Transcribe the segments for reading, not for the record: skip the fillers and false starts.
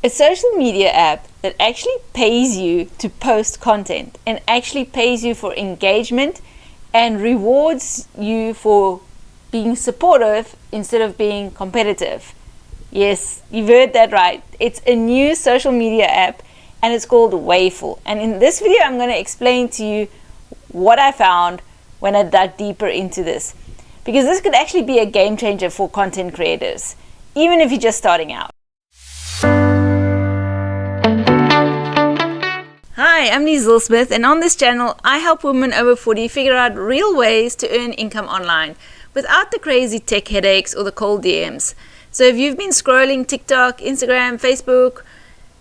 A social media app that actually pays you to post content and actually pays you for engagement and rewards you for being supportive instead of being competitive. Yes, you've heard that right. It's a new social media app and it's called Waveful. And in this video, I'm going to explain to you what I found when I dug deeper into this. Because this could actually be a game changer for content creators, even if you're just starting out. Hi, I'm Skool Smith, and on this channel, I help women over 40 figure out real ways to earn income online without the crazy tech headaches or the cold DMs. So if you've been scrolling TikTok, Instagram, Facebook,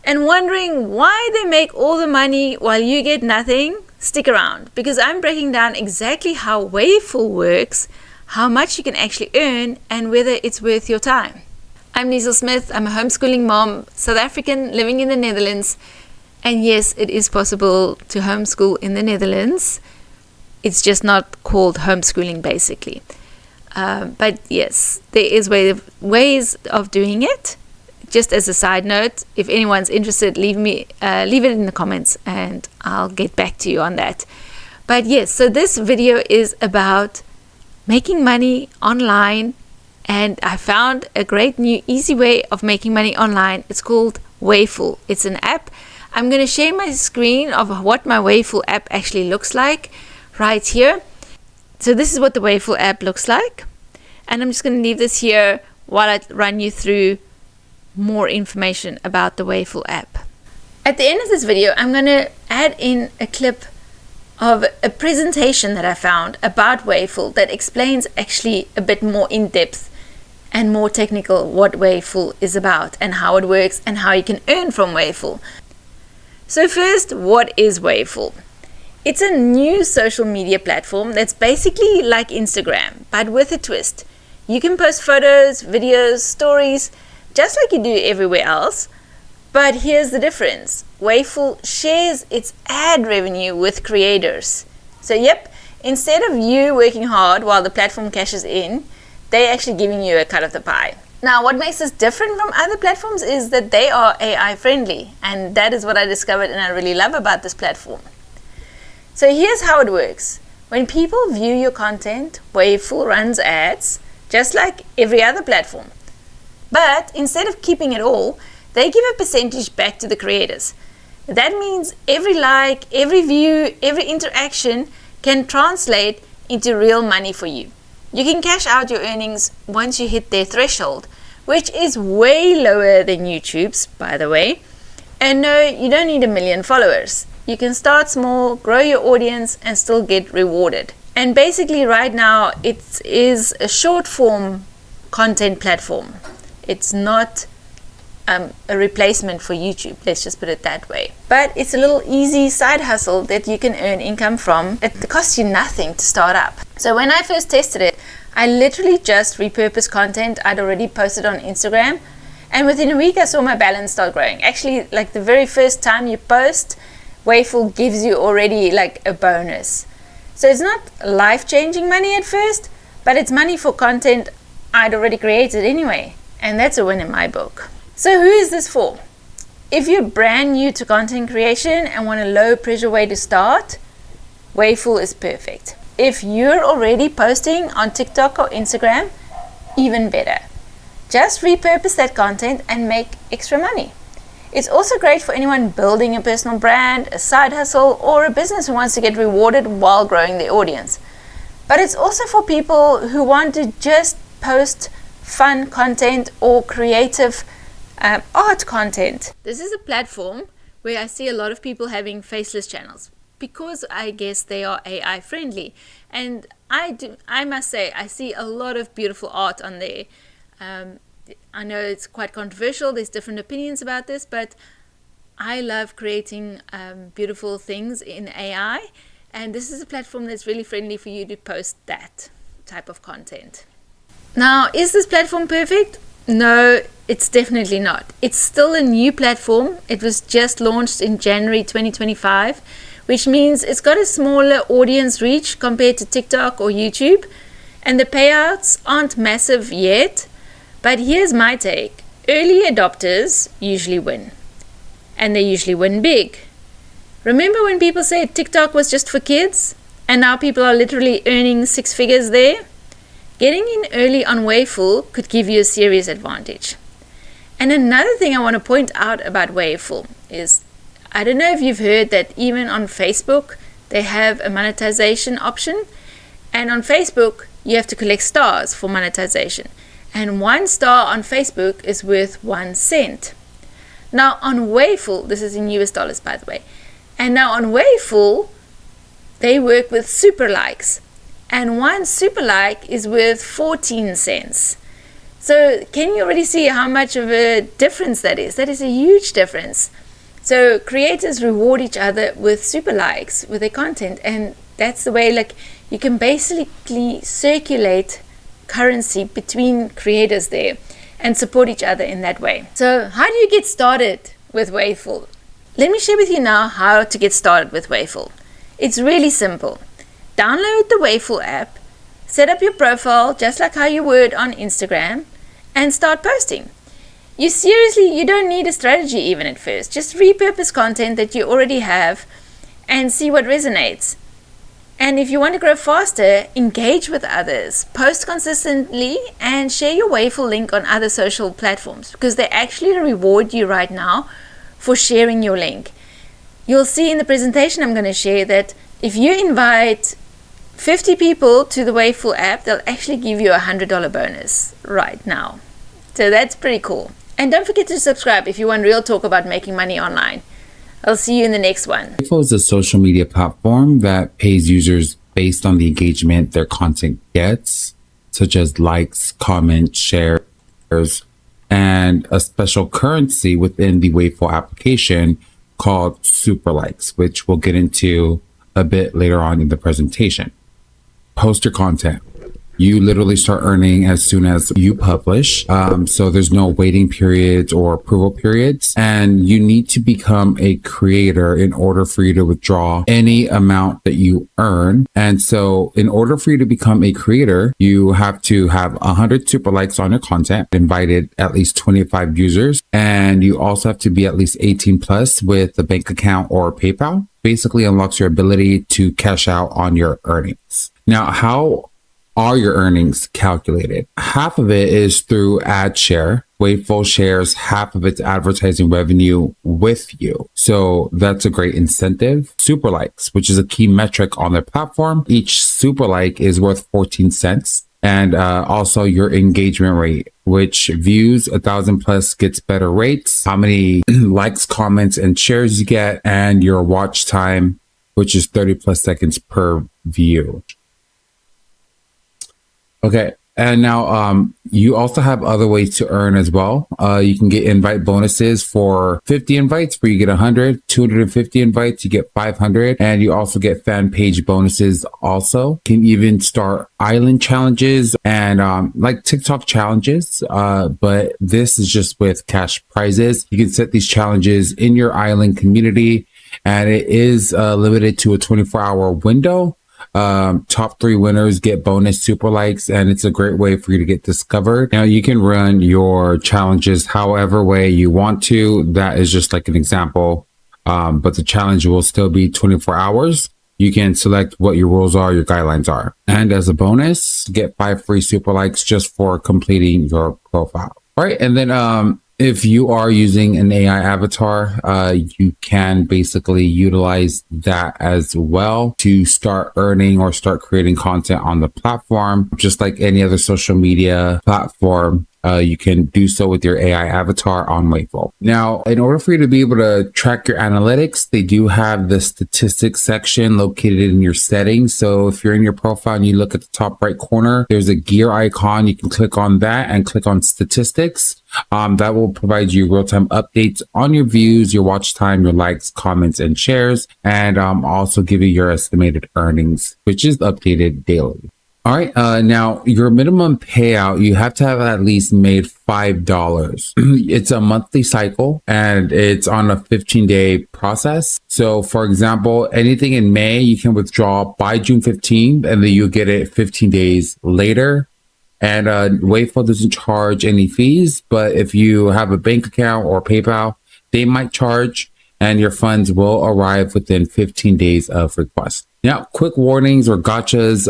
and wondering why they make all the money while you get nothing, stick around, because I'm breaking down exactly how Waveful works, how much you can actually earn, and whether it's worth your time. I'm Skool Smith. I'm a homeschooling mom, South African, living in the Netherlands. And yes, it is possible to homeschool in the Netherlands. It's just not called homeschooling, basically. But yes, there is ways of doing it. Just as a side note, if anyone's interested, leave it in the comments and I'll get back to you on that. But yes, so this video is about making money online, and I found a great new easy way of making money online. It's called Waveful. It's an app. I'm going to share my screen of what my Waveful app actually looks like right here. So this is what the Waveful app looks like. And I'm just going to leave this here while I run you through more information about the Waveful app. At the end of this video, I'm going to add in a clip of a presentation that I found about Waveful that explains actually a bit more in depth and more technical what Waveful is about and how it works and how you can earn from Waveful. So first, what is Waveful? It's a new social media platform that's basically like Instagram, but with a twist. You can post photos, videos, stories, just like you do everywhere else. But here's the difference. Waveful shares its ad revenue with creators. So yep, instead of you working hard while the platform cashes in, they're actually giving you a cut of the pie. Now, what makes this different from other platforms is that they are AI friendly, and that is what I discovered and I really love about this platform. So here's how it works. When people view your content, Waveful runs ads, just like every other platform. But instead of keeping it all, they give a percentage back to the creators. That means every like, every view, every interaction can translate into real money for you. You can cash out your earnings once you hit their threshold, which is way lower than YouTube's, by the way. And no, you don't need 1 million followers. You can start small, grow your audience, and still get rewarded. And basically right now, it is a short form content platform. It's not a replacement for YouTube, let's just put it that way. But it's a little easy side hustle that you can earn income from. It costs you nothing to start up. So when I first tested it, I literally just repurposed content I'd already posted on Instagram, and within a week I saw my balance start growing. Actually, like the very first time you post, Waveful gives you already like a bonus. So it's not life-changing money at first, but it's money for content I'd already created anyway, and that's a win in my book. So who is this for? If you're brand new to content creation and want a low pressure way to start, Waveful is perfect. If you're already posting on TikTok or Instagram, even better. Just repurpose that content and make extra money. It's also great for anyone building a personal brand, a side hustle, or a business who wants to get rewarded while growing their audience. But it's also for people who want to just post fun content or creative art content. This is a platform where I see a lot of people having faceless channels because I guess they are AI friendly, and I must say I see a lot of beautiful art on there. I know it's quite controversial, there's different opinions about this, but I love creating beautiful things in AI, and this is a platform that's really friendly for you to post that type of content. Now, is this platform perfect? No, it's definitely not. It's still a new platform. It was just launched in January 2025, which means it's got a smaller audience reach compared to TikTok or YouTube, and the payouts aren't massive yet. But here's my take. early adopters usually win, and they usually win big. Remember when people said TikTok was just for kids, and now people are literally earning six figures there? Getting in early on Waveful could give you a serious advantage. And another thing I want to point out about Waveful is, I don't know if you've heard that even on Facebook, they have a monetization option. And on Facebook, you have to collect stars for monetization. And 1 star on Facebook is worth 1 cent. Now on Waveful, this is in US dollars by the way. And now on Waveful, they work with super likes. And 1 super like is worth 14 cents. So can you already see how much of a difference that is? That is a huge difference. So creators reward each other with super likes with their content, and that's the way, like, you can basically circulate currency between creators there and support each other in that way. So how do you get started with Waveful? Let me share with you now how to get started with Waveful. It's really simple. Download the Waveful app, set up your profile just like how you would on Instagram, and start posting. You don't need a strategy even at first. Just repurpose content that you already have and see what resonates. And if you want to grow faster, engage with others, post consistently, and share your Waveful link on other social platforms, because they actually reward you right now for sharing your link. You'll see in the presentation I'm going to share that if you invite 50 people to the Waveful app, they'll actually give you a $100 bonus right now. So that's pretty cool. And don't forget to subscribe if you want real talk about making money online. I'll see you in the next one. Waveful is a social media platform that pays users based on the engagement their content gets, such as likes, comments, shares, and a special currency within the Waveful application called super likes, which we'll get into a bit later on in the presentation. Post your content. You literally start earning as soon as you publish. So there's no waiting periods or approval periods. And you need to become a creator in order for you to withdraw any amount that you earn. And so in order for you to become a creator, you have to have 100 super likes on your content, invited at least 25 users. And you also have to be at least 18 plus with a bank account or PayPal. Basically unlocks your ability to cash out on your earnings. Now, how are your earnings calculated? Half of it is through ad share. Waveful shares half of its advertising revenue with you. So that's a great incentive. Super likes, which is a key metric on their platform. Each super like is worth 14 cents. And also your engagement rate, which views 1,000 plus gets better rates. How many likes, comments, and shares you get, and your watch time, which is 30 plus seconds per view. Okay. And now, you also have other ways to earn as well. You can get invite bonuses for 50 invites where you get 100, 250 invites, you get 500. And you also get fan page bonuses also. You can even start island challenges and, like TikTok challenges. But this is just with cash prizes. You can set these challenges in your island community, and it is limited to a 24-hour window. Top 3 winners get bonus super likes, and it's a great way for you to get discovered. Now you can run your challenges however way you want to. That is just like an example. But the challenge will still be 24 hours. You can select what your rules are, your guidelines are. And as a bonus, get 5 free super likes just for completing your profile. All right. And then, if you are using an AI avatar, you can basically utilize that as well to start earning or start creating content on the platform. Just like any other social media platform, you can do so with your AI avatar on Waveful. Now, in order for you to be able to track your analytics, they do have the statistics section located in your settings. So if you're in your profile and you look at the top right corner, there's a gear icon. You can click on that and click on statistics. That will provide you real-time updates on your views, your watch time, your likes, comments, and shares, and also give you your estimated earnings, which is updated daily. All right. Now your minimum payout, you have to have at least made $5. It's a monthly cycle and it's on a 15-day process. So for example, anything in May, you can withdraw by June 15th and then you get it 15 days later. And Waveful doesn't charge any fees, but if you have a bank account or PayPal, they might charge, and your funds will arrive within 15 days of request. Now, quick warnings or gotchas,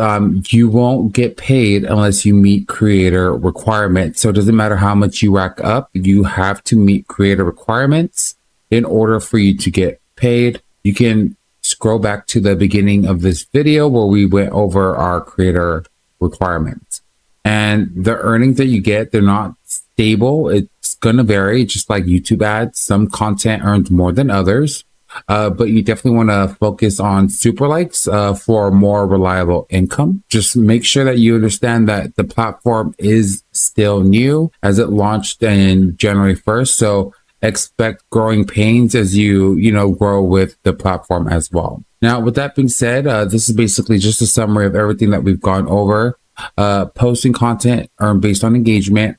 you won't get paid unless you meet creator requirements. So it doesn't matter how much you rack up, you have to meet creator requirements in order for you to get paid. You can scroll back to the beginning of this video where we went over our creator requirements. And the earnings that you get, they're not stable. It's going to vary, just like YouTube ads. Some content earns more than others, but you definitely want to focus on super likes for more reliable income. Just make sure that you understand that the platform is still new as it launched in January 1st. So expect growing pains as you grow with the platform as well. Now, with that being said, this is basically just a summary of everything that we've gone over. Posting content earned based on engagement.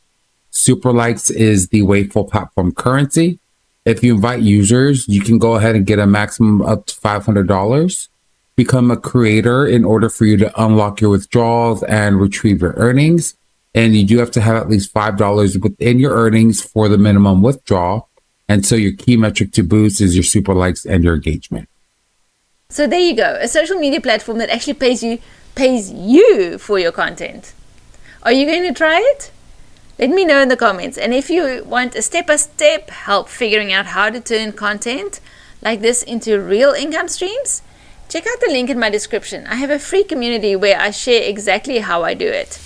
Super likes is the Waveful platform currency. If you invite users, you can go ahead and get a maximum up to $500. Become a creator in order for you to unlock your withdrawals and retrieve your earnings. And you do have to have at least $5 within your earnings for the minimum withdrawal. And so your key metric to boost is your super likes and your engagement. So there you go, a social media platform that actually pays you for your content. Are you going to try it? Let me know in the comments. And if you want a step-by-step help figuring out how to turn content like this into real income streams, check out the link in my description. I have a free community where I share exactly how I do it.